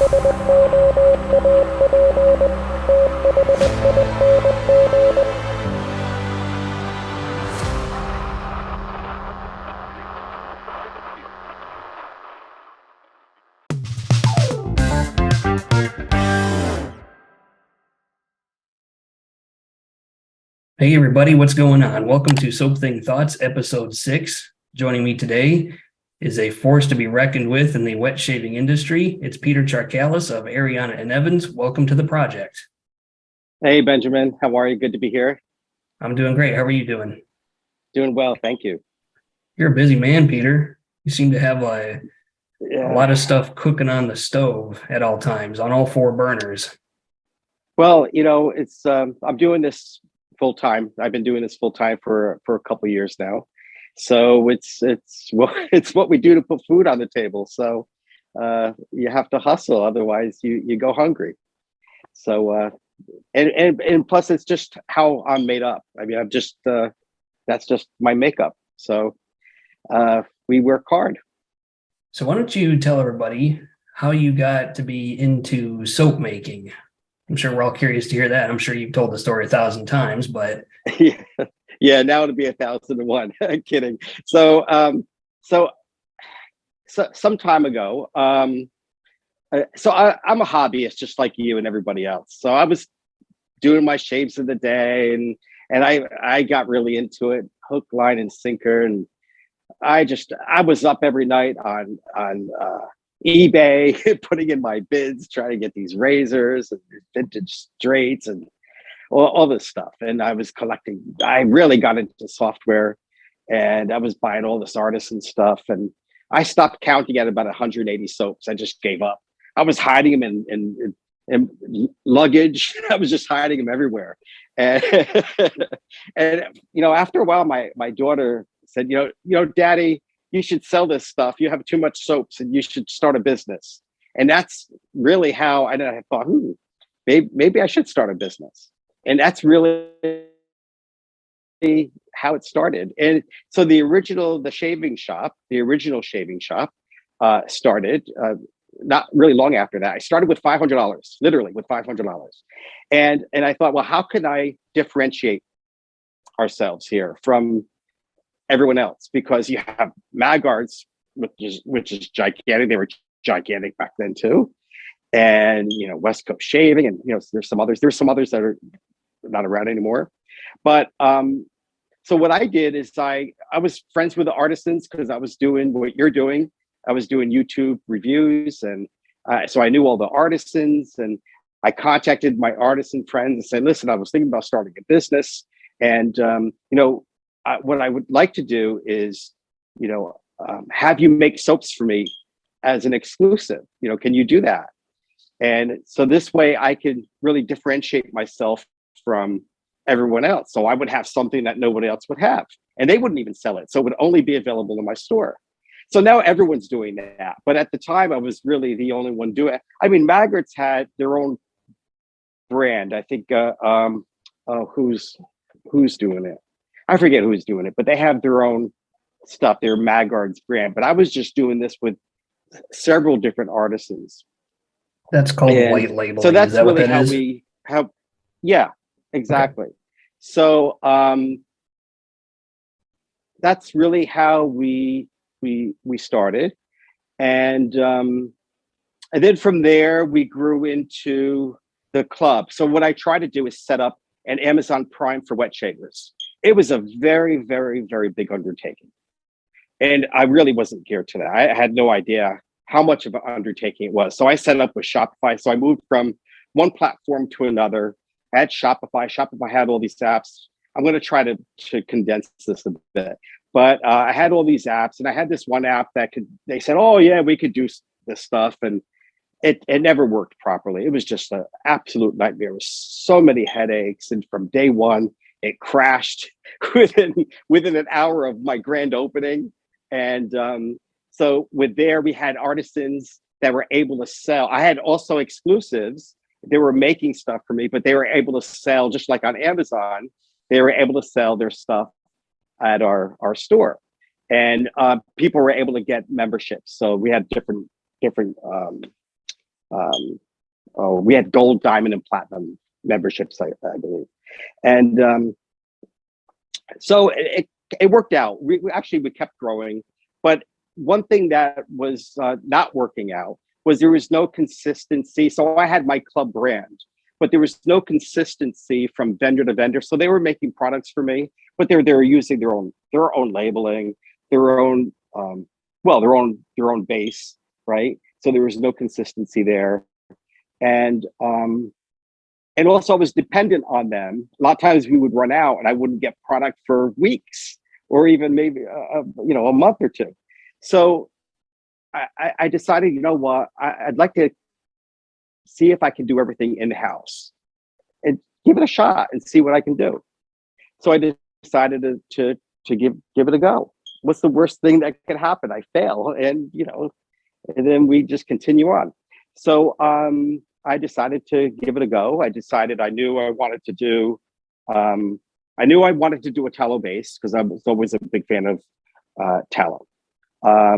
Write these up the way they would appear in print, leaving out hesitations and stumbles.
Hey everybody, what's going on? Welcome to Soap Thing Thoughts, episode 6. Joining me today is a force to be reckoned with in the wet shaving industry. It's Peter Charkalis of Ariana and Evans. Welcome to the project. Hey Benjamin, how are you? Good to be here. I'm doing great. How are you doing? Doing well, thank you. You're a busy man, Peter. You seem to have a lot of stuff cooking on the stove at all times, on all 4 burners. Well, it's I'm doing this full time. I've been doing this full time for a couple of years now. So it's what we do to put food on the table. So you have to hustle, otherwise you go hungry. So and plus it's just how I'm made up. I mean, I'm just that's just my makeup. So we work hard. So why don't you tell everybody how you got to be into soap making? I'm sure we're all curious to hear that. I'm sure you've told the story 1,000 times, but yeah, now it'll be 1,001. Kidding. So some time ago, I'm a hobbyist just like you and everybody else. So I was doing my shaves of the day, and I got really into it, hook, line, and sinker, and I was up every night on eBay, putting in my bids, trying to get these razors and vintage straights and all this stuff. And I was collecting. I really got into software, and I was buying all this artisan stuff. And I stopped counting at about 180 soaps. I just gave up. I was hiding them in luggage. I was just hiding them everywhere. And and after a while, my daughter said, Daddy, you should sell this stuff. You have too much soaps and you should start a business. And that's really how I thought, maybe I should start a business. And that's really how it started. And so the original shaving shop started not really long after that. I started with $500, literally with $500. And I thought, well, how can I differentiate ourselves here from everyone else? Because you have MadLabz, which is gigantic. They were gigantic back then too, and West Coast Shaving, and there's some others that are not around anymore. But so what I did is I was friends with the artisans because I was doing what you're doing. I was doing YouTube reviews, and so I knew all the artisans, and I contacted my artisan friends and said, listen, I was thinking about starting a business, and what I would like to do is, have you make soaps for me as an exclusive. Can you do that? And so this way I could really differentiate myself from everyone else. So I would have something that nobody else would have, and they wouldn't even sell it. So it would only be available in my store. So now everyone's doing that. But at the time I was really the only one doing it. I mean, MadLabz had their own brand. I think, who's doing it? I forget who's doing it, but they have their own stuff, their MadLabz brand. But I was just doing this with several different artisans. That's called white labeling. So that's that really yeah, exactly. Okay. So that's really how we started. And then from there we grew into the club. So what I tried to do is set up an Amazon Prime for wet shavers. It was a very, very, very big undertaking. And I really wasn't geared to that. I had no idea how much of an undertaking it was. So I set up with Shopify. So I moved from one platform to another. I had Shopify. Shopify had all these apps. I'm going to try to condense this a bit. But I had all these apps, and I had this one app they said, oh yeah, we could do this stuff. And it never worked properly. It was just an absolute nightmare. There was so many headaches. And from day one, it crashed within an hour of my grand opening. And so we had artisans that were able to sell. I had also exclusives. They were making stuff for me, but they were able to sell, just like on Amazon, they were able to sell their stuff at our store. And people were able to get memberships. So we had different we had gold, diamond, and platinum memberships, I believe. And so it worked out. We kept growing, but one thing that was not working out was there was no consistency. So I had my club brand, but there was no consistency from vendor to vendor. So they were making products for me, but they were using their own labeling, their own their own base, right? So there was no consistency there, and also I was dependent on them. A lot of times we would run out, and I wouldn't get product for weeks, or even maybe a month or two. So I decided, you know what, I'd like to see if I can do everything in-house and give it a shot and see what I can do. So I decided to give it a go. What's the worst thing that could happen? I fail, and then we just continue on. So I decided to give it a go. I knew I wanted to do a tallow base because I was always a big fan of tallow. I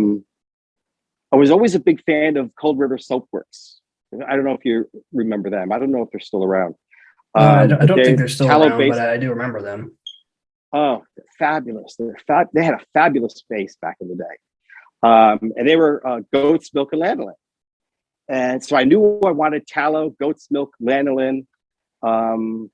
was always a big fan of Cold River Soap Works. I don't know if you remember them. I don't know if they're still around. I don't think they're still around, base, but I do remember them. Oh, they're fabulous. They had a fabulous base back in the day. And they were goat's milk and lanolin. And so I knew I wanted tallow, goat's milk, lanolin, and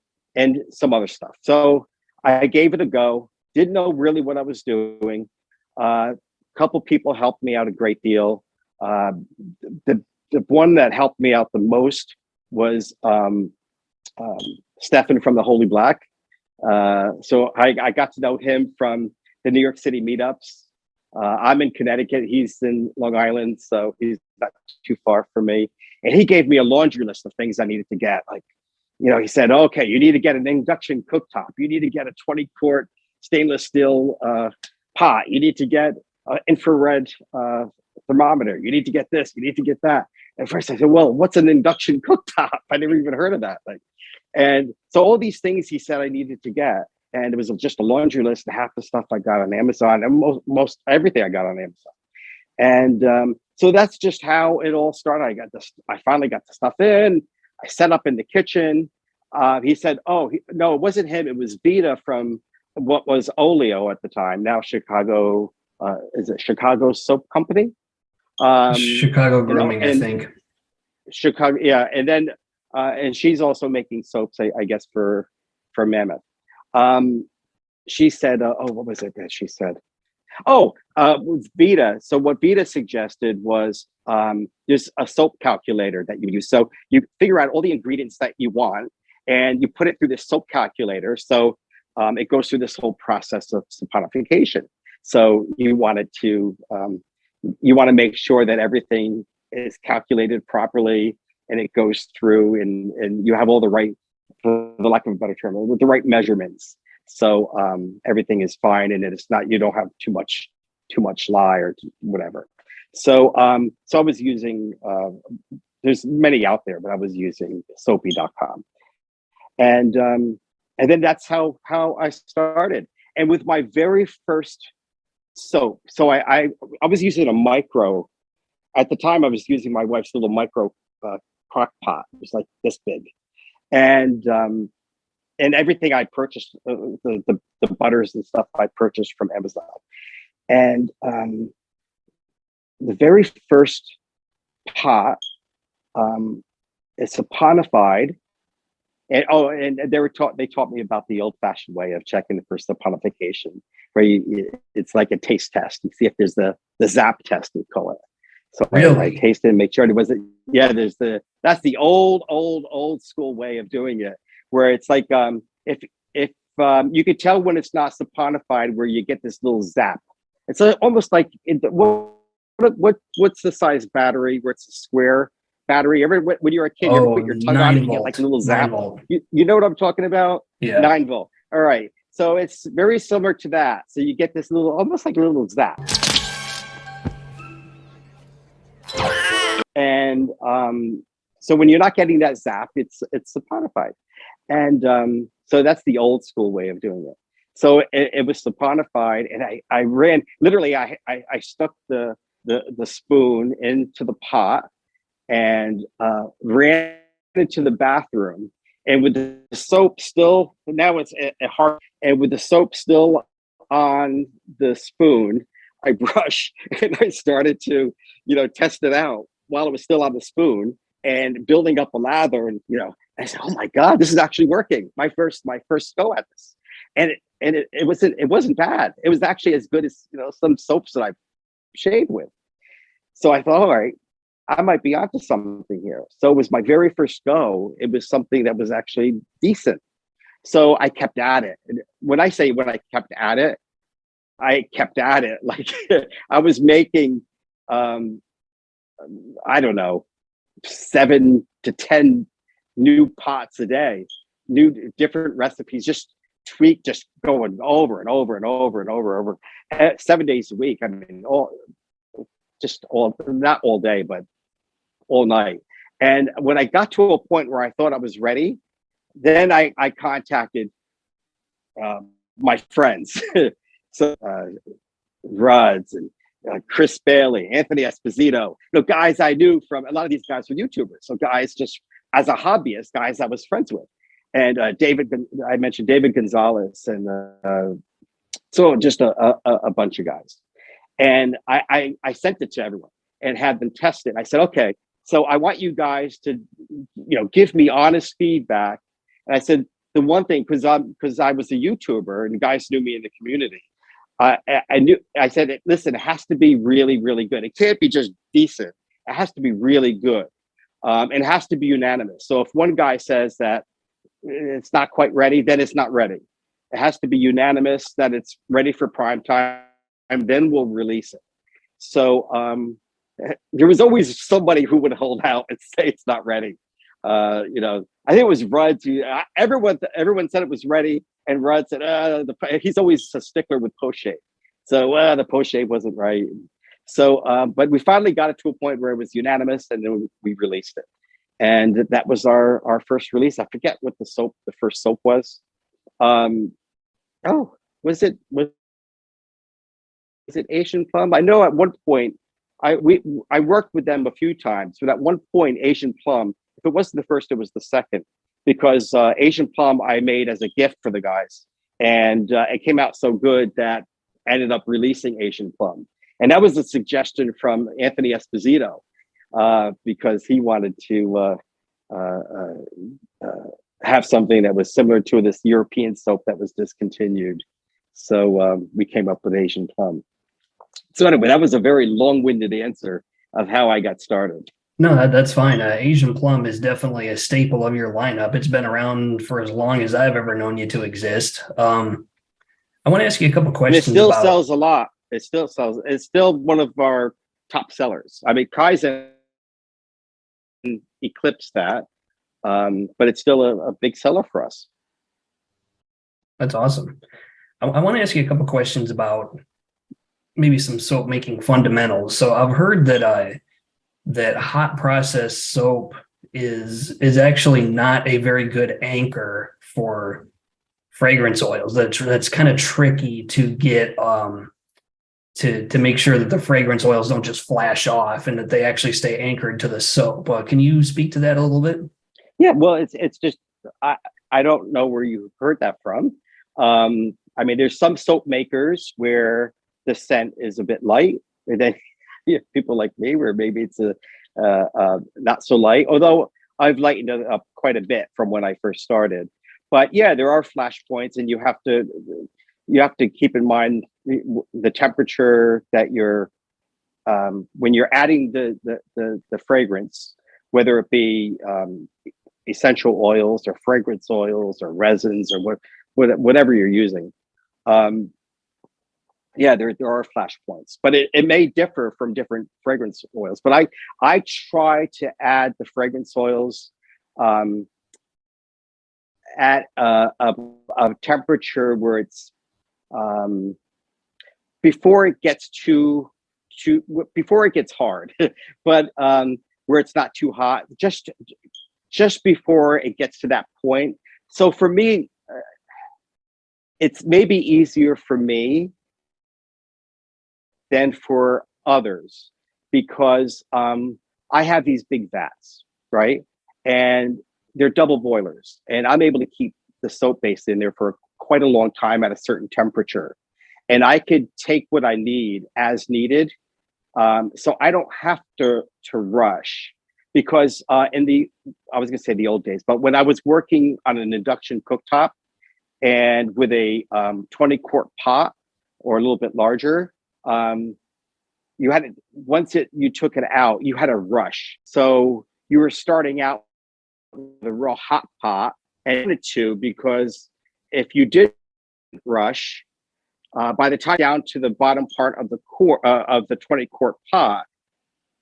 some other stuff. So I gave it a go. Didn't know really what I was doing. A couple people helped me out a great deal. The one that helped me out the most was Stefan from the Holy Black. So I got to know him from the New York City meetups. I'm in Connecticut. He's in Long Island, so he's not too far from me. And he gave me a laundry list of things I needed to get. Like, he said, okay, you need to get an induction cooktop. You need to get a 20-quart stainless steel pot. You need to get an infrared thermometer. You need to get this. You need to get that. At first I said, well, what's an induction cooktop? I never even heard of that. And so all these things he said I needed to get. And it was just a laundry list, and half the stuff I got on Amazon, and most everything I got on Amazon. And so that's just how it all started. I finally got the stuff in. I set up in the kitchen. He said, no, it wasn't him. It was Vita from what was Oleo at the time, now Chicago. Is it Chicago Soap Company? Chicago Grooming, I think. Chicago, yeah. And then, and she's also making soaps, I guess, for Mammoth. She said, what was it that she said? With Vita. So what Vita suggested was there's a soap calculator that you use. So you figure out all the ingredients that you want, and you put it through this soap calculator. So it goes through this whole process of saponification. So you want to make sure that everything is calculated properly, and it goes through, and you have all the right, for the lack of a better term, with the right measurements. So everything is fine, and it's not, you don't have too much lye or whatever. So so I was using, there's many out there, but I was using soapy.com. And then that's how I started. And with my very first soap, so I was using a micro, at the time I was using my wife's little micro crock pot. It was like this big. And everything I purchased, the butters and stuff I purchased from Amazon. And the very first pot is saponified. And they taught me about the old-fashioned way of checking for saponification, where it's like a taste test. You see if there's the zap test, we call it. So really? I tasted and make sure it wasn't. Yeah, that's the old school way of doing it, where it's like if you could tell when it's not saponified, where you get this little zap. It's almost like what's the size battery where it's a square battery? When you're a kid, you ever put your tongue on it, you get like a little zap. You know what I'm talking about? Yeah. 9 volt. All right. So it's very similar to that. So you get this little, almost like a little zap. And so when you're not getting that zap, it's saponified. And so that's the old school way of doing it. So it was saponified, and I ran, literally I stuck the spoon into the pot, and ran into the bathroom. And with the soap still, now it's a hard, and with the soap still on the spoon, I brushed and I started to, test it out while it was still on the spoon and building up a lather. And, I said, oh my God, this is actually working. My first go at this. And it wasn't bad. It was actually as good as, some soaps that I've shaved with. So I thought, all right, I might be onto something here. So it was my very first go. It was something that was actually decent. So I kept at it. And when I kept at it, like I was making, I don't know, 7 to 10 new pots a day, new different recipes, just going over and over and over and over, 7 days a week. I mean, not all day, but all night. And when I got to a point where I thought I was ready, then I contacted my friends, so Ruds and Chris Bailey, Anthony Esposito, guys I knew from a lot of these guys were YouTubers. So guys, just as a hobbyist, guys I was friends with, and I mentioned David Gonzalez, and so just a bunch of guys. And I sent it to everyone and had them test it. I said, okay, so I want you guys to, give me honest feedback. And I said, the one thing, because I was a YouTuber and guys knew me in the community, I said, listen, it has to be really, really good. It can't be just decent. It has to be really good. And it has to be unanimous. So if one guy says that it's not quite ready, then it's not ready. It has to be unanimous that it's ready for prime time, and then we'll release it. So there was always somebody who would hold out and say it's not ready. I think it was Rudd. Everyone said it was ready, and Rudd said he's always a stickler with post shave. So the post shave wasn't right. So, but we finally got it to a point where it was unanimous, and then we released it. And that was our first release. I forget what the first soap was. Was it Asian Plum? I know at one point I worked with them a few times, but at one point Asian Plum, if it wasn't the first, it was the second, because Asian Plum I made as a gift for the guys, and it came out so good that I ended up releasing Asian Plum, and that was a suggestion from Anthony Esposito, because he wanted to have something that was similar to this European soap that was discontinued. So we came up with Asian Plum. So anyway, that was a very long-winded answer of how I got started. No, that's fine. Asian Plum is definitely a staple of your lineup. It's been around for as long as I've ever known you to exist. I want to ask you a couple questions. And it still sells a lot. It still sells. It's still one of our top sellers. I mean, Kaizen eclipsed that, but it's still a big seller for us. That's awesome. I want to ask you a couple questions about maybe some soap making fundamentals. So I've heard that hot process soap is actually not a very good anchor for fragrance oils. That's kind of tricky to get to make sure that the fragrance oils don't just flash off and that they actually stay anchored to the soap. Can you speak to that a little bit? Yeah, well, it's just I don't know where you heard that from. I mean, there's some soap makers where the scent is a bit light, and then people like me where maybe it's not so light. Although I've lightened it up quite a bit from when I first started. But yeah, there are flash points, and you have to keep in mind the temperature that you're when you're adding the fragrance, whether it be essential oils or fragrance oils or resins or whatever you're using. Yeah, there are flash points, but it may differ from different fragrance oils. But I try to add the fragrance oils at a temperature where it's before it gets before it gets hard, but where it's not too hot, just before it gets to that point. So for me, it's maybe easier for me than for others, because I have these big vats, right? And they're double boilers, and I'm able to keep the soap base in there for quite a long time at a certain temperature. And I could take what I need as needed. So I don't have to rush, because I was going to say the old days, but when I was working on an induction cooktop and with a 20-quart pot or a little bit larger, you had you took it out, you had to rush. So you were starting out with a real hot pot, and because if you did rush, by the time down to the bottom part of the core of the 20-quart pot,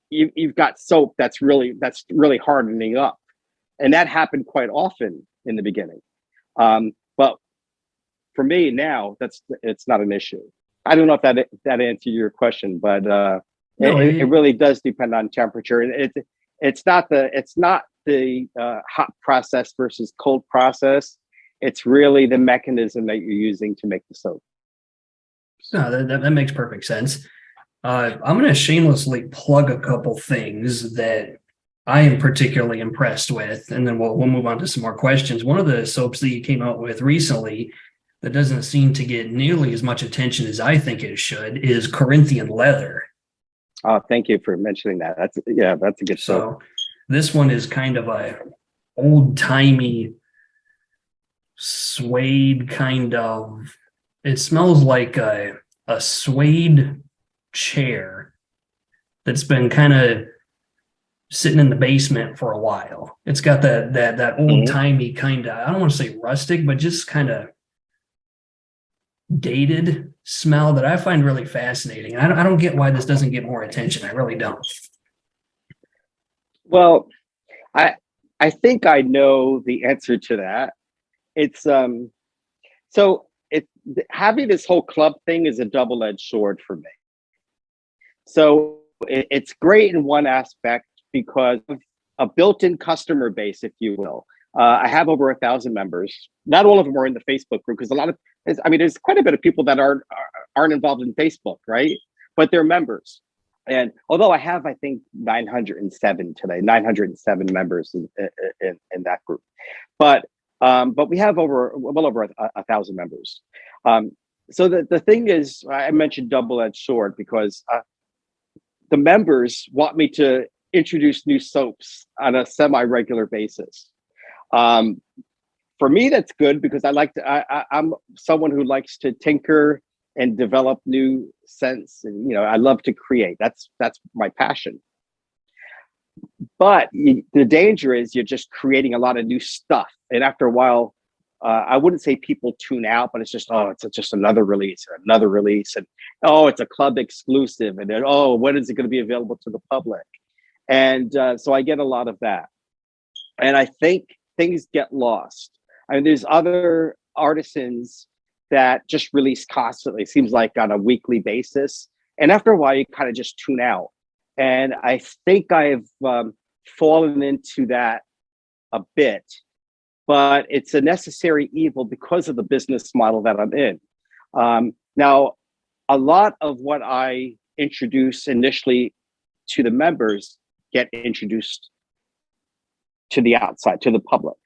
you've got soap that's really hardening up, and that happened quite often in the beginning. But for me now, it's not an issue. I don't know if that answered your question, but No, it really does depend on temperature, and it's not the hot process versus cold process. It's really the mechanism that you're using to make the soap. no, that makes perfect sense. I'm going to shamelessly plug a couple things that I am particularly impressed with, and then we'll move on to some more questions. One of the soaps that you came out with recently that doesn't seem to get nearly as much attention as I think it should is Corinthian leather. Thank you for mentioning that. That's a good soap. So this one is kind of a old-timey suede kind of, it smells like a suede chair that's been kind of sitting in the basement for a while. It's got that old-timey kind of, I don't want to say rustic, but just kind of dated smell that I find really fascinating. I don't get why this doesn't get more attention. I really don't. Well, I think I know the answer to that. It's so having this whole club thing is a double-edged sword for me. So it's great in one aspect because of a built-in customer base, if you will. I have over 1,000 members. Not all of them are in the Facebook group, because there's quite a bit of people that aren't involved in Facebook, right? But they're members. And although I have, I think 907 members in that group, but we have well over 1,000 members. So the thing is, I mentioned double-edged sword because the members want me to introduce new soaps on a semi-regular basis. For me, that's good because I'm someone who likes to tinker and develop new scents, and I love to create. That's my passion. But the danger is you're just creating a lot of new stuff, and after a while, I wouldn't say people tune out, but it's just just another release, and it's a club exclusive, and then when is it going to be available to the public? And so I get a lot of that, and I think things get lost. I mean, there's other artisans that just release constantly, it seems like on a weekly basis. And after a while, you kind of just tune out. And I think I've fallen into that a bit, but it's a necessary evil because of the business model that I'm in. Now, a lot of what I introduce initially to the members get introduced to the outside, to the public.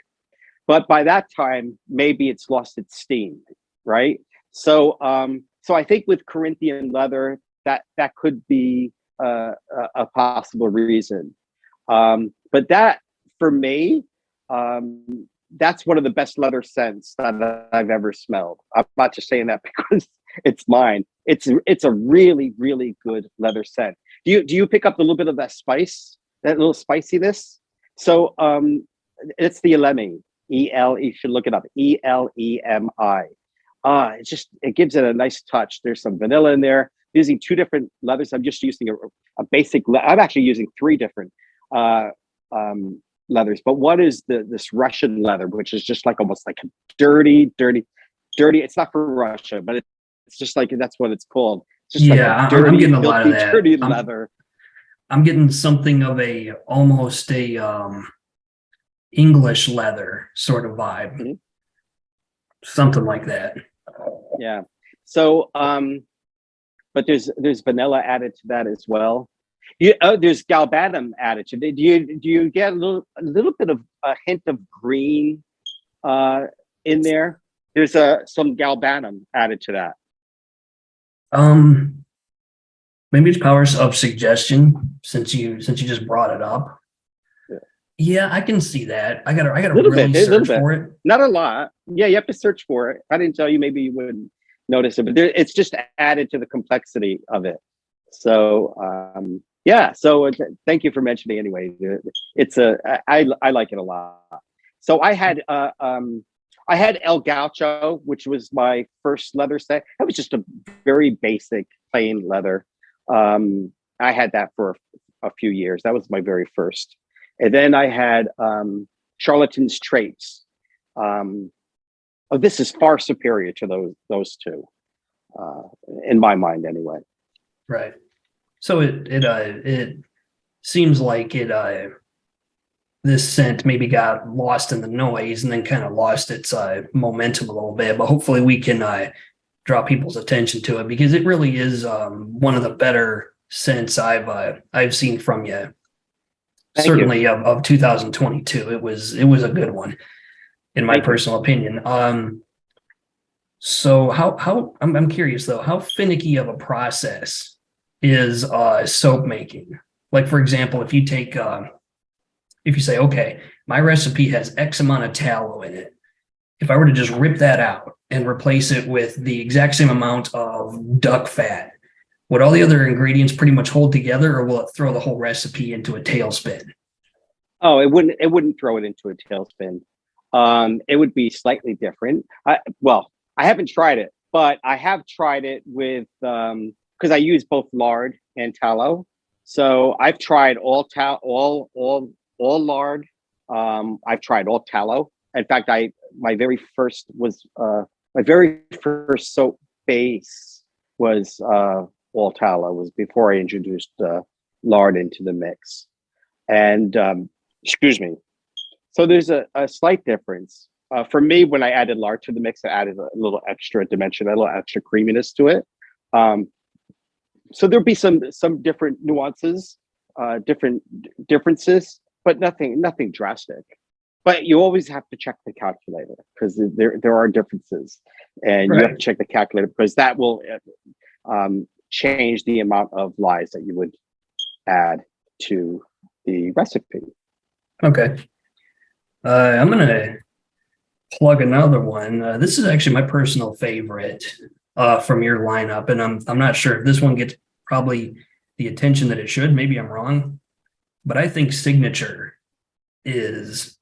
But by that time, maybe it's lost its steam, right? So I think with Corinthian leather, that could be a possible reason. But that, for me, that's one of the best leather scents that I've ever smelled. I'm not just saying that because it's mine. It's a really, really good leather scent. Do you pick up a little bit of that spice, that little spiciness? So it's the Elemi. You should look it up. ELEMI. It gives it a nice touch. There's some vanilla in there. Using two different leathers. I'm just using a basic. I'm actually using three different leathers, but one is this Russian leather, which is just almost like a dirty. It's not from Russia, but it's just like, that's what it's called. It's just I'm getting a lot of that. Dirty leather. I'm getting something of almost a English leather sort of vibe, Mm-hmm. Something like that. Yeah. So, but there's vanilla added to that as well. There's galbanum added to it. Do you get a little bit of a hint of green in there? There's some galbanum added to that. Maybe it's powers of suggestion since you just brought it up. Yeah, I can see that. I gotta really search for it. Not a lot. Yeah, you have to search for it. I didn't tell you, maybe you wouldn't notice it, but it's just added to the complexity of it. So yeah, so thank you for mentioning anyway. I like it a lot. So I had El Gaucho, which was my first leather set. That was just a very basic plain leather. I had that for a few years. That was my very first. And then I had Charlatan's Traits. This is far superior to those two, in my mind anyway. Right. So it seems like this scent maybe got lost in the noise and then kind of lost its momentum a little bit, but hopefully we can draw people's attention to it, because it really is one of the better scents I've seen from you. Thank Certainly you. Of 2022. It was a good one in my personal opinion. So how I'm curious though, how finicky of a process is soap making? Like, for example, if you take if you say, okay, my recipe has X amount of tallow in it, if I were to just rip that out and replace it with the exact same amount of duck fat, would all the other ingredients pretty much hold together, or will it throw the whole recipe into a tailspin? Oh, it wouldn't throw it into a tailspin. It would be slightly different. I haven't tried it, but I have tried it with because I use both lard and tallow. So I've tried all lard. I've tried all tallow. In fact, my very first soap base was all tallow. Was before I introduced lard into the mix. And excuse me. So there's a slight difference. For me, when I added lard to the mix, I added a little extra dimension, a little extra creaminess to it. So there'll be some different nuances, different differences, but nothing drastic. But you always have to check the calculator, because there are differences, and you have to check the calculator, because that will change the amount of lies that you would add to the recipe. Okay. I'm gonna plug another one. This is actually my personal favorite from your lineup, and I'm not sure if this one gets probably the attention that it should. Maybe I'm wrong, but I think Signature is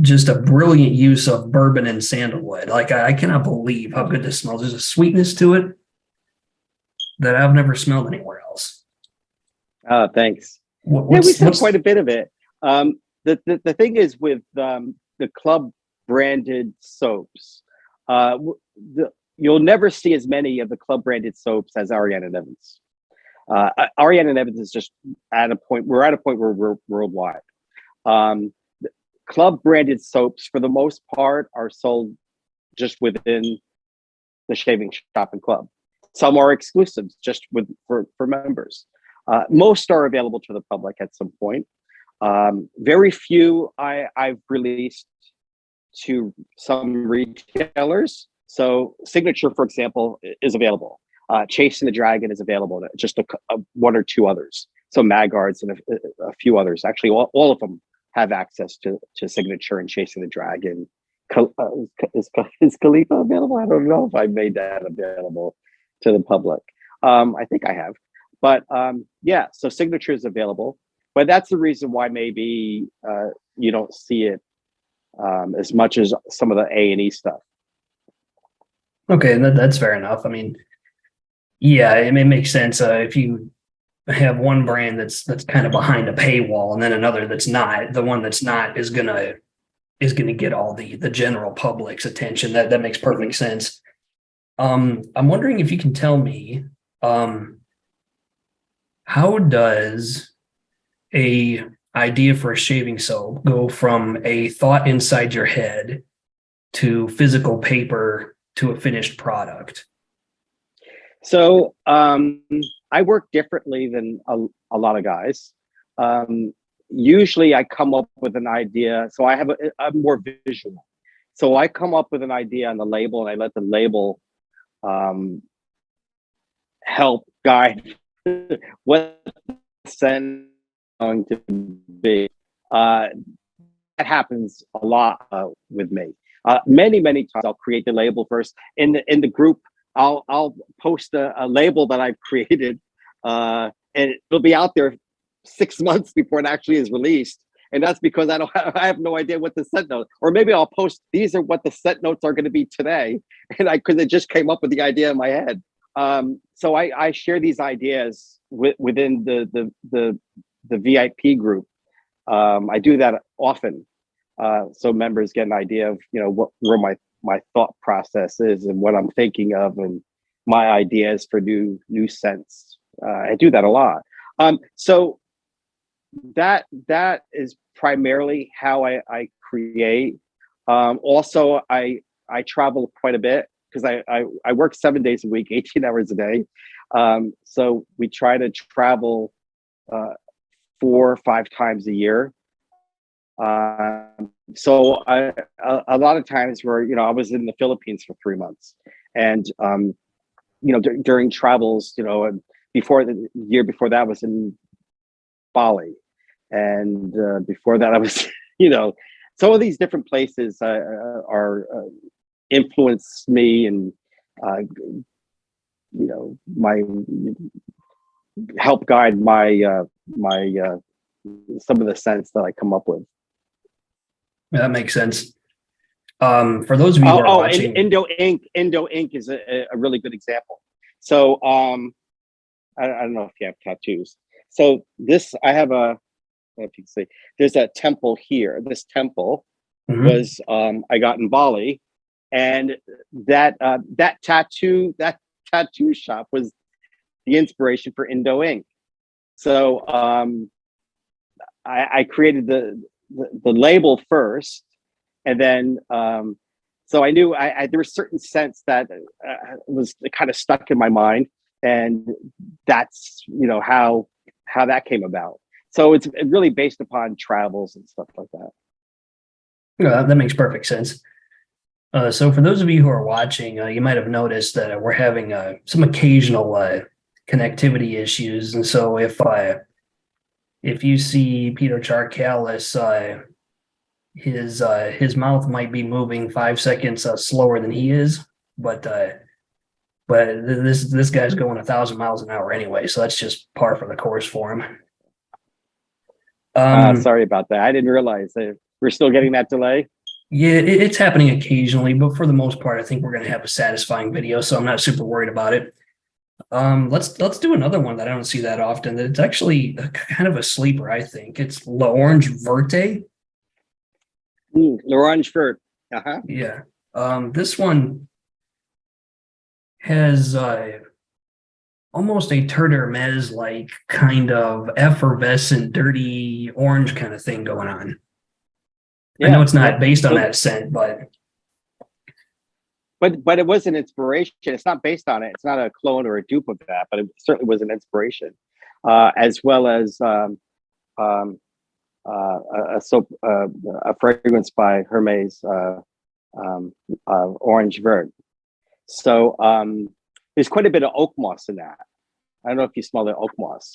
just a brilliant use of bourbon and sandalwood. Like, I cannot believe how good this smells. There's a sweetness to it that I've never smelled anywhere else. Thanks. We smell quite a bit of it. The thing is with the club branded soaps, you'll never see as many of the club branded soaps as Ariana and Evans. Ariana and Evans is just at a point where we're worldwide. Club branded soaps, for the most part, are sold just within the shaving shop and club. Some are exclusives just for members. Most are available to the public at some point. Very few I've released to some retailers. So Signature, for example, is available. Chasing the Dragon is available. Just one or two others. So Magards and a few others. Actually, all of them have access to Signature and Chasing the Dragon. Is Khalifa available? I don't know if I made that available to the public. I think I have. But yeah, so Signature is available. But that's the reason why maybe you don't see it as much as some of the A&E stuff. Okay, that's fair enough. I mean, yeah, it makes sense. If you have one brand that's kind of behind a paywall, and then another that's not, the one that's not is gonna get all the general public's attention. That makes perfect sense. I'm wondering if you can tell me, how does a idea for a shaving soap go from a thought inside your head to physical paper to a finished product? So I work differently than a lot of guys. Usually I come up with an idea. So I'm more visual. So I come up with an idea on the label and I let the label help guide what the scent is going to be. That happens a lot with me. Many times I'll create the label first. In the group, I'll post a label that I've created, and it'll be out there 6 months before it actually is released. And that's because I have no idea what the scent note, or maybe I'll post, these are what the scent notes are going to be today, and because it just came up with the idea in my head. So I share these ideas within the VIP group. I do that often, so members get an idea of where my thought process is and what I'm thinking of and my ideas for new scents. I do that a lot. So that is primarily how I create. Also, I travel quite a bit because I work 7 days a week, 18 hours a day. So we try to travel 4 or 5 times a year. So a lot of times where I was in the Philippines for 3 months, and during travels, before the year before that was in Bali, and before that I was some of these different places are influenced me, and my help guide my some of the scents that I come up with. Yeah, that makes sense. For those of you who are watching, Indo Ink is a really good example. So I don't know if you have tattoos. So this, I have if you can see, there's a temple here. This temple was I got in Bali, and that tattoo shop was the inspiration for Indo Ink. So I created the label first, and then so I knew there were certain scents that was kind of stuck in my mind, and that's how that came about. So it's really based upon travels and stuff like that. Yeah, that makes perfect sense. So for those of you who are watching, you might have noticed that we're having some occasional connectivity issues, and so if you see Peter Charkalis, his mouth might be moving 5 seconds slower than he is, but this guy's going 1,000 miles an hour anyway, so that's just par for the course for him. Sorry about that. I didn't realize that we're still getting that delay. Yeah, it's happening occasionally, but for the most part, I think we're going to have a satisfying video, so I'm not super worried about it. Let's do another one that I don't see that often. That it's actually kind of a sleeper, I think. It's L'Orange Verte. L'Orange Verte. Yeah. This one has almost a Tour d'Hermes like kind of effervescent, dirty orange kind of thing going on. Yeah, I know it's not based on that scent, but it was an inspiration. It's not based on it. It's not a clone or a dupe of that, but it certainly was an inspiration, as well as a fragrance by Hermes, Orange Vert. So there's quite a bit of oak moss in that. I don't know if you smell the oak moss.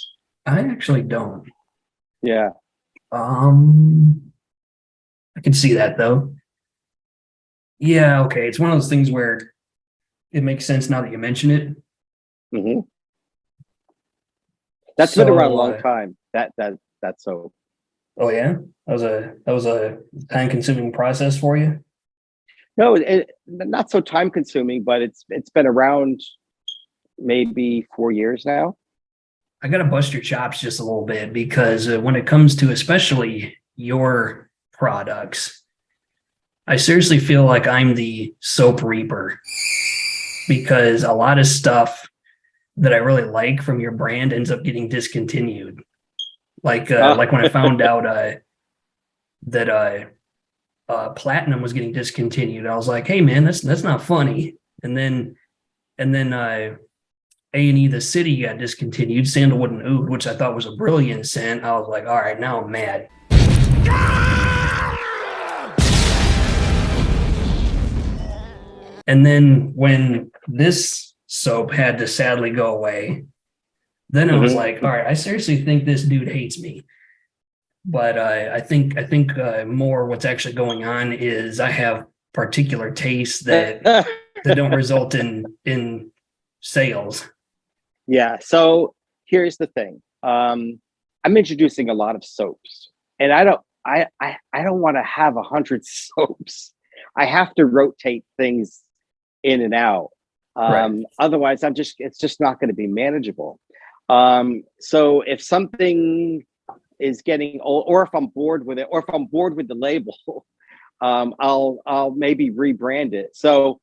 I actually don't. Yeah. I can see that though. Yeah, okay. It's one of those things where it makes sense now that you mention it. Mm-hmm. That's been around a long time. That soap. Oh yeah, that was a time-consuming process for you. No, not so time-consuming, but it's been around maybe 4 years now. I gotta bust your chops just a little bit, because when it comes to especially your products, I seriously feel like I'm the soap reaper, because a lot of stuff that I really like from your brand ends up getting discontinued. Like when I found out that Platinum was getting discontinued, I was like, hey man, that's not funny. And then A&E the City got discontinued, Sandalwood and Oud, which I thought was a brilliant scent. I was like, all right, now I'm mad. And then when this soap had to sadly go away, then I was like, all right, I seriously think this dude hates me. But I think more what's actually going on is I have particular tastes that don't result in sales. Yeah. So here's the thing. I'm introducing a lot of soaps, and I don't want to have 100 soaps. I have to rotate things in and out. Right. Otherwise, it's just not going to be manageable. So if something is getting old, or if I'm bored with it, or if I'm bored with the label, I'll maybe rebrand it. So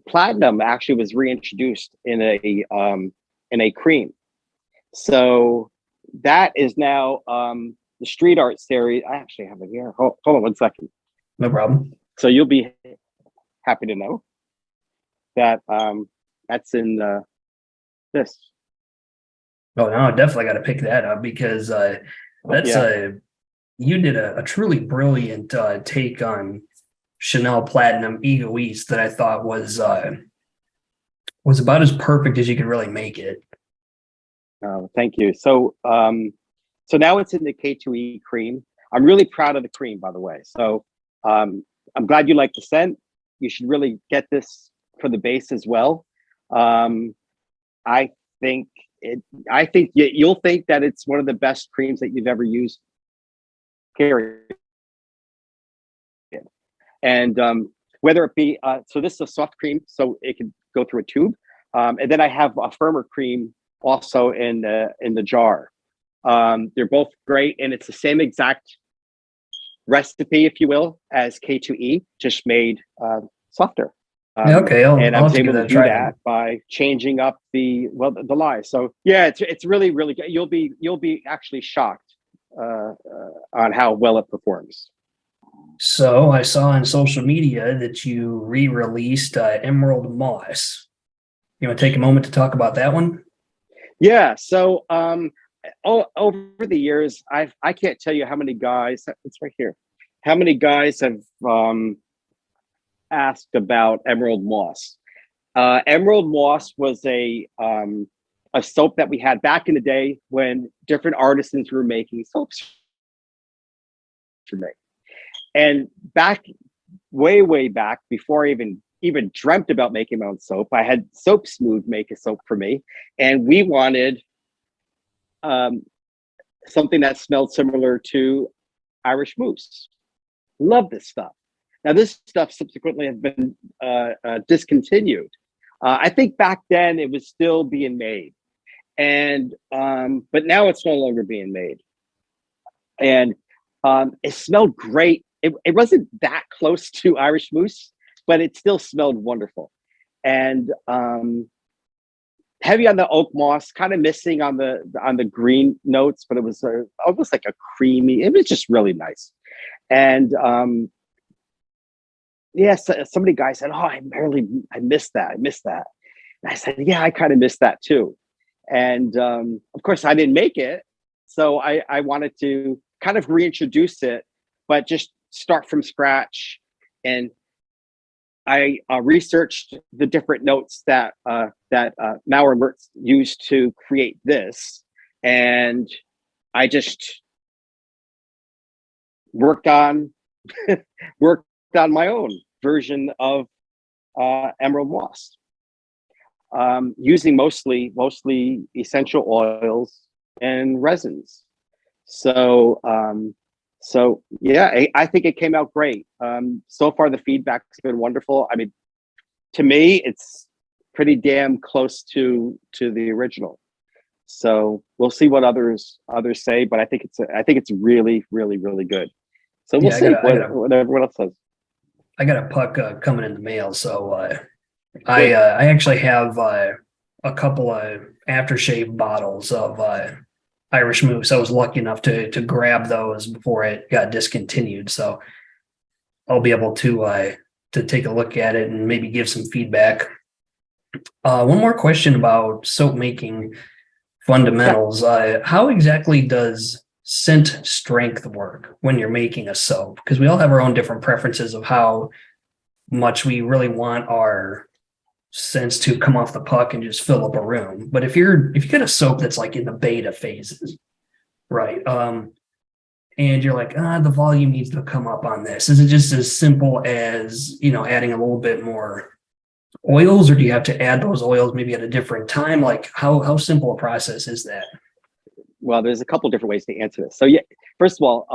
Platinum actually was reintroduced in a cream. So that is now the Street Art series. I actually have it here. Hold on 1 second. No problem. So you'll be happy to know that that's in this. Oh, now I definitely got to pick that up because that's you did a truly brilliant take on Chanel Platinum Egoist that I thought was about as perfect as you could really make it. Oh, thank you. So so now it's in the K2E cream. I'm really proud of the cream, by the way. So I'm glad you like the scent. You should really get this for the base as well. I think you'll think that it's one of the best creams that you've ever used. Period. And whether it be so this is a soft cream, so it can go through a tube, and then I have a firmer cream also in the jar. They're both great, and it's the same exact recipe, if you will, as K2E, just made softer. Okay, and I was give able that to a do try that by changing up the lye. So yeah, it's really really good. You'll be actually shocked on how well it performs. So I saw on social media that you re-released Emerald Moss. You want to take a moment to talk about that one? Yeah. So over the years, I can't tell you how many guys. It's right here. How many guys have asked about Emerald Moss? Emerald Moss was a soap that we had back in the day when different artisans were making soaps for me. And back, way back, before I even dreamt about making my own soap, I had Soap Smooth make a soap for me, and we wanted something that smelled similar to Irish Moose. Love this stuff. Now, this stuff subsequently has been discontinued. I think back then it was still being made, and but now it's no longer being made. And it smelled great. It wasn't that close to Irish Moose, but it still smelled wonderful. And heavy on the oak moss, kind of missing on the green notes, but it was almost like a creamy. It was just really nice. And yes, so many guys said, "Oh, I missed that. I missed that." And I said, "Yeah, I kind of missed that too." And of course, I didn't make it, so I wanted to kind of reintroduce it, but just start from scratch. And I researched the different notes that Maurer Mertz used to create this, and I just worked on my own version of Emerald Moss, using mostly essential oils and resins. So yeah, I think it came out great. So far, the feedback's been wonderful. I mean, to me, it's pretty damn close to the original. So we'll see what others say, but I think it's really really really good. So we'll see what everyone else says. I got a puck coming in the mail, so I actually have a couple of aftershave bottles of Irish Moose. I was lucky enough to grab those before it got discontinued, so I'll be able to take a look at it and maybe give some feedback. One more question about soap making fundamentals. How exactly does scent strength work when you're making a soap? Because we all have our own different preferences of how much we really want our scents to come off the puck and just fill up a room. But if you get a soap that's like in the beta phases, right? And you're like, the volume needs to come up on this. Is it just as simple as, adding a little bit more oils, or do you have to add those oils maybe at a different time? Like how simple a process is that? Well, there's a couple different ways to answer this. So yeah, first of all,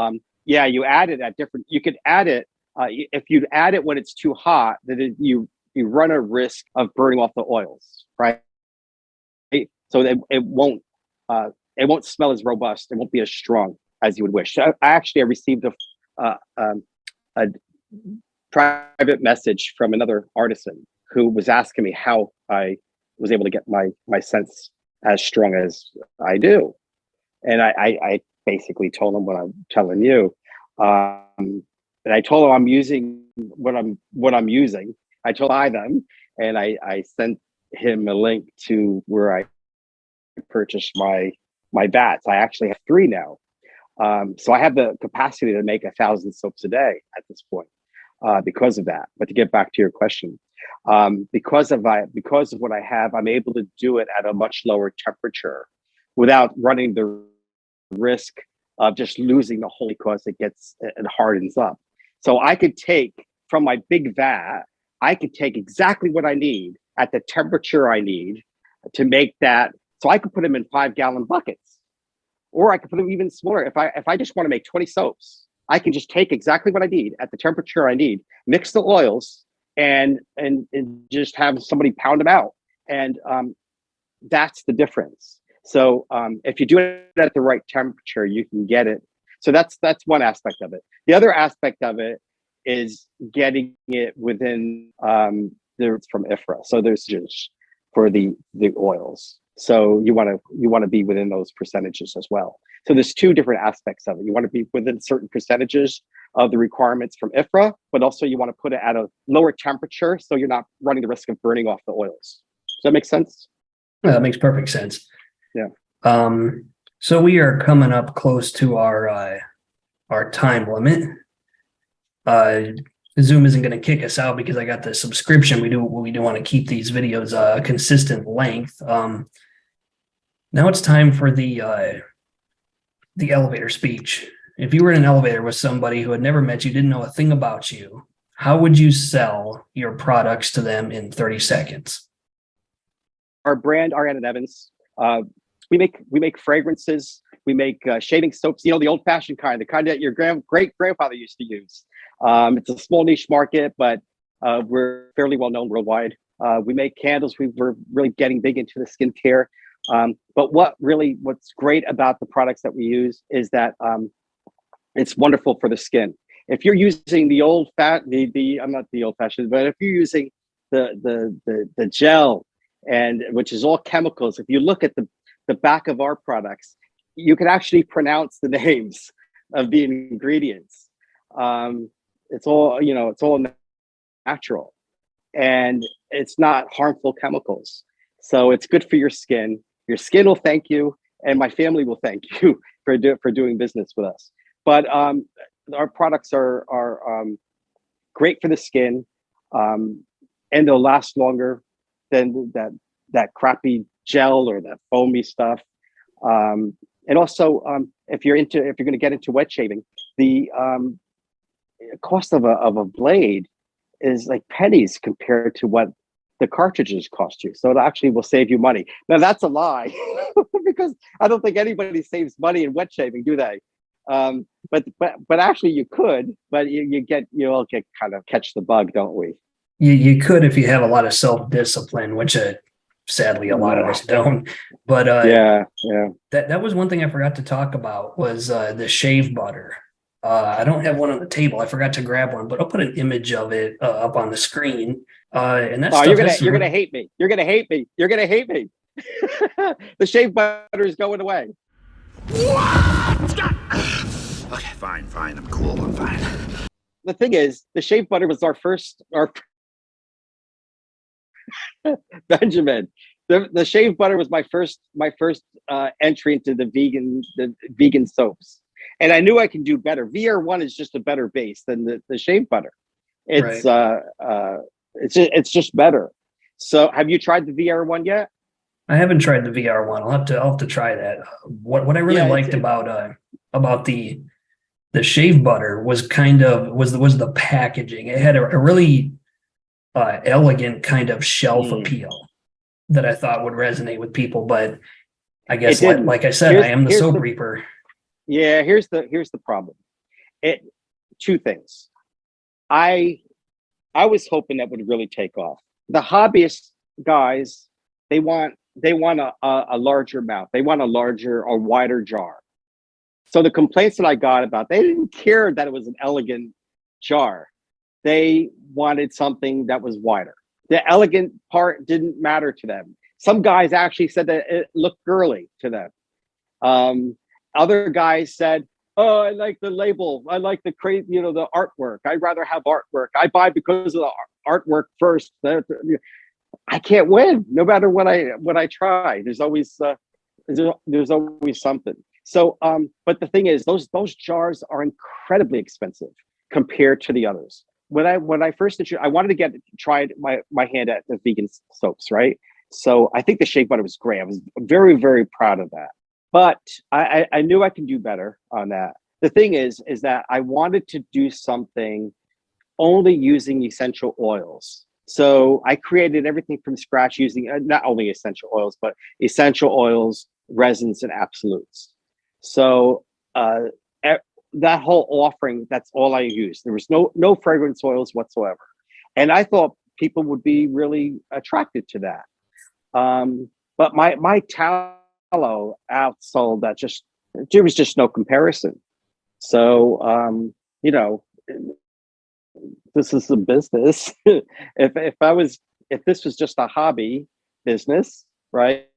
you add it at different. You could add it if you add it when it's too hot. Then you run a risk of burning off the oils, right? So it won't smell as robust. It won't be as strong as you would wish. I received a private message from another artisan who was asking me how I was able to get my scents as strong as I do. And I basically told him what I'm telling you. And I told him I'm using what I'm using. I told them, and I sent him a link to where I purchased my vats. I actually have 3 now. So I have the capacity to make 1,000 soaps a day at this point because of that. But to get back to your question, because of what I have, I'm able to do it at a much lower temperature without running the risk of just losing the whole because it hardens up. So I could take from my big vat, I could take exactly what I need at the temperature I need to make that. So I could put them in 5-gallon buckets, or I could put them even smaller. If I just want to make 20 soaps, I can just take exactly what I need at the temperature I need, mix the oils, and just have somebody pound them out. And that's the difference. So if you do it at the right temperature, you can get it. So that's one aspect of it. The other aspect of it is getting it within from IFRA. So there's just for the oils. So you want to be within those percentages as well. So there's 2 different aspects of it. You want to be within certain percentages of the requirements from IFRA, but also you want to put it at a lower temperature so you're not running the risk of burning off the oils. Does that make sense? Yeah, that makes perfect sense. Yeah. So we are coming up close to our time limit. Zoom isn't going to kick us out because I got the subscription. We do want to keep these videos a consistent length. Now it's time for the elevator speech. If you were in an elevator with somebody who had never met you, didn't know a thing about you, how would you sell your products to them in 30 seconds? Our brand, Ariana Evans, we make fragrances. We make shaving soaps, the old-fashioned kind, the kind that your great-grandfather used to use. It's a small niche market, but we're fairly well known worldwide. We make candles. We're really getting big into the skincare. But what's great about the products that we use is that it's wonderful for the skin. If you're using the I'm not the old-fashioned, but if you're using the gel, and which is all chemicals, if you look at the back of our products, you can actually pronounce the names of the ingredients. It's all natural, and it's not harmful chemicals. So it's good for your skin. Your skin will thank you, and my family will thank you for doing business with us. But our products are great for the skin, and they'll last longer than that crappy gel or that foamy stuff. And also, if you're going to get into wet shaving, the cost of a blade is like pennies compared to what the cartridges cost you. So it actually will save you money. Now that's a lie because I don't think anybody saves money in wet shaving, do they? But actually you could, but you all get kind of catch the bug, don't we? You could if you have a lot of self-discipline, which sadly a lot of us don't. But yeah. That was one thing I forgot to talk about was the shave butter. I don't have one on the table. I forgot to grab one, but I'll put an image of it up on the screen. And that's you're gonna hate me. You're gonna hate me. You're gonna hate me. The shave butter is going away. What? Okay, fine. I'm cool. I'm fine. The thing is, the shave butter was our Benjamin, the shave butter was my first entry into the vegan soaps, and I knew I can do better. VR1 is just a better base than the shave butter. It's Right. it's just better. So, have you tried the VR1 yet? I haven't tried the VR one. I'll have to try that. What I really Yeah, liked about the shave butter was was the packaging. It had a really elegant kind of shelf appeal that I thought would resonate with people. But I it guess didn't. like I said, I am the soap reaper. Yeah, here's the problem. It Two things. I I was hoping that would really take off. The hobbyist guys, they want a larger mouth. They want a larger or wider jar. So the complaints that I got about, they didn't care that it was an elegant jar. They wanted something that was wider. The elegant part didn't matter to them. Some guys actually said that it looked girly to them. Other guys said, "Oh, I like the label. I like the crazy, the artwork. I'd rather have artwork. I buy because of the artwork first." I can't win, no matter what I try. There's always there's always something. So, but the thing is, those jars are incredibly expensive compared to the others. When I first I wanted to tried my hand at the vegan soaps, right? So I think the shea butter was great. I was very, very proud of that. But I knew I could do better on that. The thing is that I wanted to do something only using essential oils. So I created everything from scratch using not only essential oils, but essential oils, resins, and absolutes. So that whole offering, that's all I used. There was no fragrance oils whatsoever, and I thought people would be really attracted to that. But my tallow outsold that. There was just no comparison. So this is a business. If this was just a hobby business, right?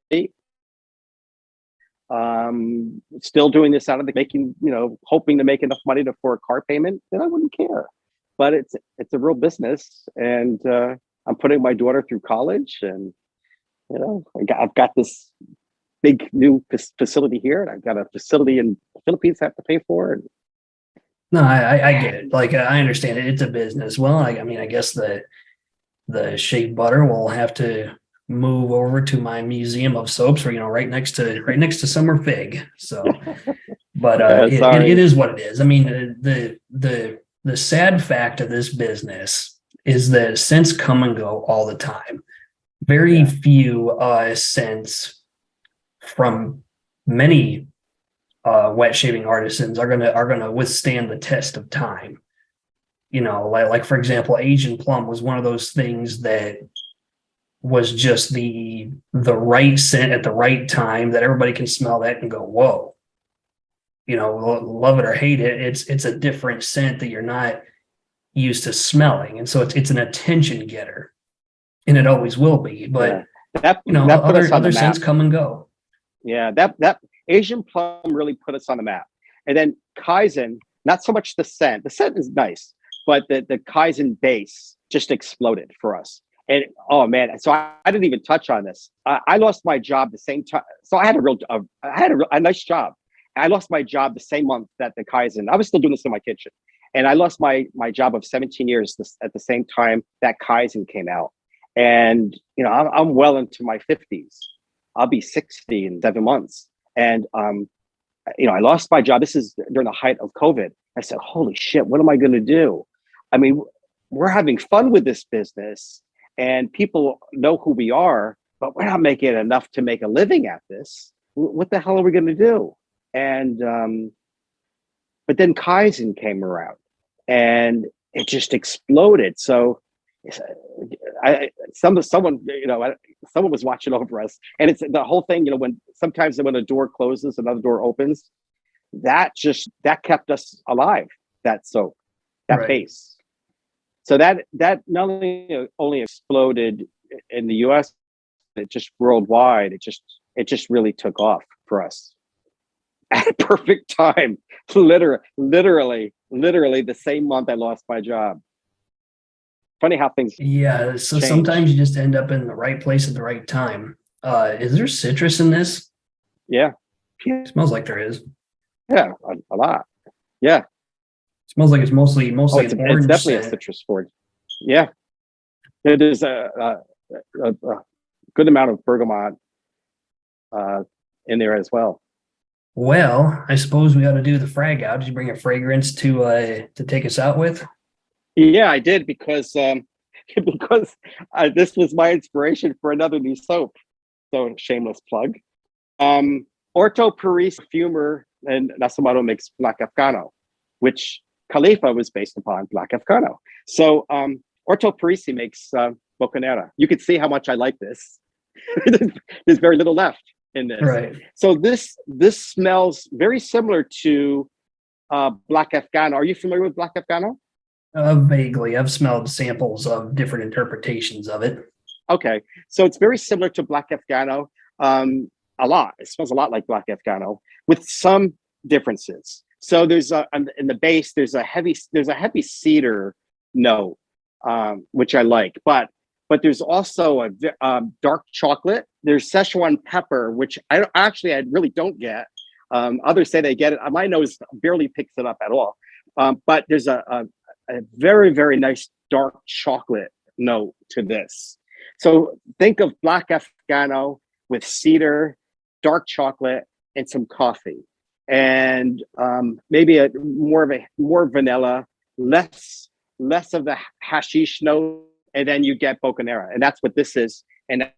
Still doing this out of the making, hoping to make enough money for a car payment, then I wouldn't care. But it's a real business, and I'm putting my daughter through college, and I've got this big new facility here, and I've got a facility in the Philippines I have to pay for. And No, I get it. Like I understand it. It's a business. Well, I mean, I guess the shea butter will have to move over to my museum of soaps, or right next to Summer Fig. So, but it is what it is. I mean, the sad fact of this business is that scents come and go all the time. Very few scents from many wet shaving artisans are gonna withstand the test of time. Like for example, Asian plum was one of those things that was just the right scent at the right time that everybody can smell that and go, whoa, love it or hate it. It's a different scent that you're not used to smelling. And so it's an attention getter, and it always will be. But that put us on the other map. scents come and go. Yeah, that Asian plum really put us on the map. And then Kaizen, not so much the scent. The scent is nice, but the Kaizen base just exploded for us. And oh man, so I didn't even touch on this. I lost my job the same time. So I had a nice job. I lost my job the same month that the Kaizen. I was still doing this in my kitchen, and I lost my job of 17 years at the same time that Kaizen came out. And I'm well into my 50s. I'll be 60 in 7 months. And I lost my job. This is during the height of COVID. I said, "Holy shit, what am I going to do?" I mean, we're having fun with this business, and people know who we are, but we're not making enough to make a living at this. What the hell are we going to do? And but then Kaizen came around, and it just exploded. So someone was watching over us, and it's the whole thing. When a door closes, another door opens. That kept us alive. That soap, that base. So that not only exploded in the U.S., it just worldwide. It just really took off for us at a perfect time. Literally the same month I lost my job. Funny how things Yeah, so change. sometimes you just end up in the right place at the right time. Is there citrus in this? Yeah. It smells like there is. Yeah, a lot. Yeah. Smells like it's mostly Oh, it's an orange definitely a scent. citrus forward. Yeah. There's a good amount of bergamot in there as well. Well, I suppose we ought to do the frag out. Did you bring a fragrance to take us out with? Yeah, I did because because this was my inspiration for another new soap. So shameless plug. Orto Paris perfumer and Nasamato makes Black Afghano, which Khalifa was based upon Black Afghano. So Orto Parisi makes Bocanera. You can see how much I like this. There's very little left in this. Right. So this smells very similar to Black Afghano. Are you familiar with Black Afghano? Vaguely. I've smelled samples of different interpretations of it. Okay, so it's very similar to Black Afghano. A lot. It smells a lot like Black Afghano with some differences. So there's in the base, there's a heavy cedar note, which I like. But there's also a dark chocolate. There's Szechuan pepper, which I really don't get. Others say they get it. My nose barely picks it up at all. But there's a very, very nice dark chocolate note to this. So think of Black Afghano with cedar, dark chocolate, and some coffee, and maybe more vanilla, less of the hashish note, and then you get Bocanera, and that's what this is, and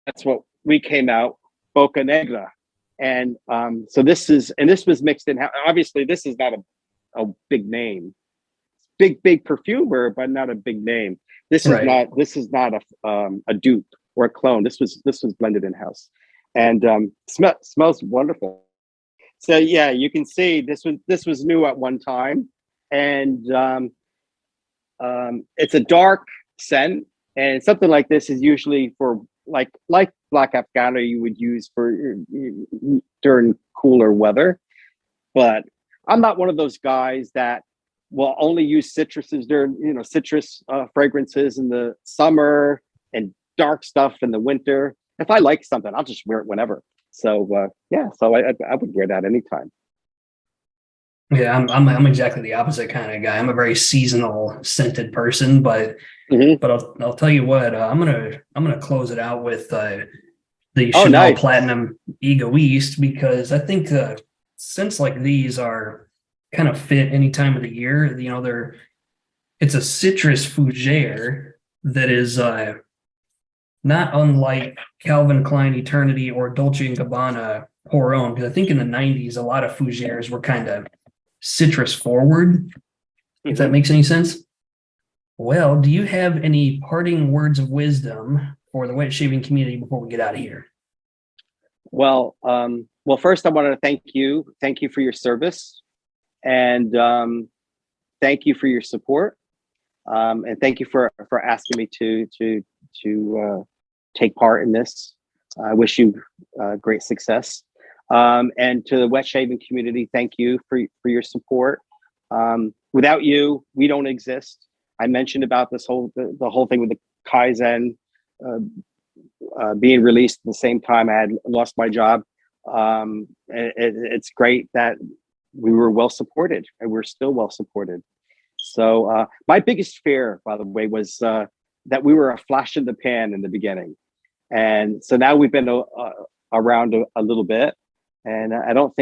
that's what we came out Boca Negra, and so this was mixed in. Obviously, this is not a big name, big perfumer, but not a big name. This is not a dupe or a clone. This was blended in house, and smells wonderful. So yeah, you can see this was new at one time, and it's a dark scent, and something like this is usually for like Black Afghano you would use for during cooler weather. But I'm not one of those guys that will only use citruses during citrus fragrances in the summer and dark stuff in the winter. If I like something, I'll just wear it whenever. So so I would wear that anytime. Yeah, I'm exactly the opposite kind of guy. I'm a very seasonal scented person, but I'll tell you what, I'm gonna close it out with the Chanel Platinum Egoist, because I think scents like these are kind of fit any time of the year. It's a citrus fougere that is not unlike Calvin Klein Eternity or Dolce & Gabbana Pour Homme, because I think in the 90s a lot of fougères were kind of citrus forward, if that makes any sense. Well, do you have any parting words of wisdom for the wet shaving community before we get out of here? Well, first I want to thank you for your service, and thank you for your support, and thank you for asking me to take part in this. I wish you great success. And to the wet shaving community, thank you for your support. Without you, we don't exist. I mentioned about the whole thing with the Kaizen being released at the same time I had lost my job. It's great that we were well supported, and we're still well supported. So my biggest fear, by the way, was that we were a flash in the pan in the beginning. And so now we've been around a little bit, and I don't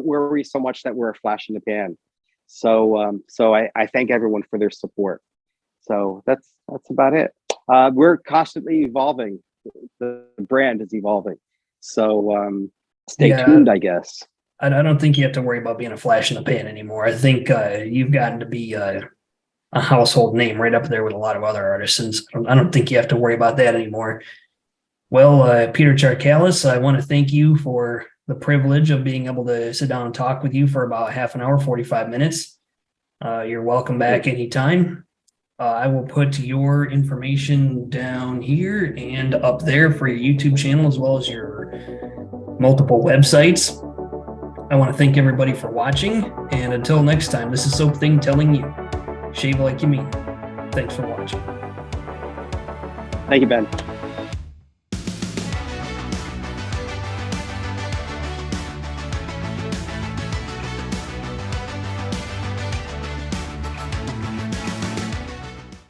worry so much that we're a flash in the pan. So I thank everyone for their support. So that's about it. We're constantly evolving. The brand is evolving. So stay tuned, I guess. I don't think you have to worry about being a flash in the pan anymore. I think you've gotten to be a household name right up there with a lot of other artisans. I don't think you have to worry about that anymore. Well, Peter Charkalis, I want to thank you for the privilege of being able to sit down and talk with you for about half an hour, 45 minutes. You're welcome back anytime. I will put your information down here and up there for your YouTube channel, as well as your multiple websites. I want to thank everybody for watching, and until next time, this is Soap Thing telling you, shave like you mean it. Thanks for watching. Thank you, Ben.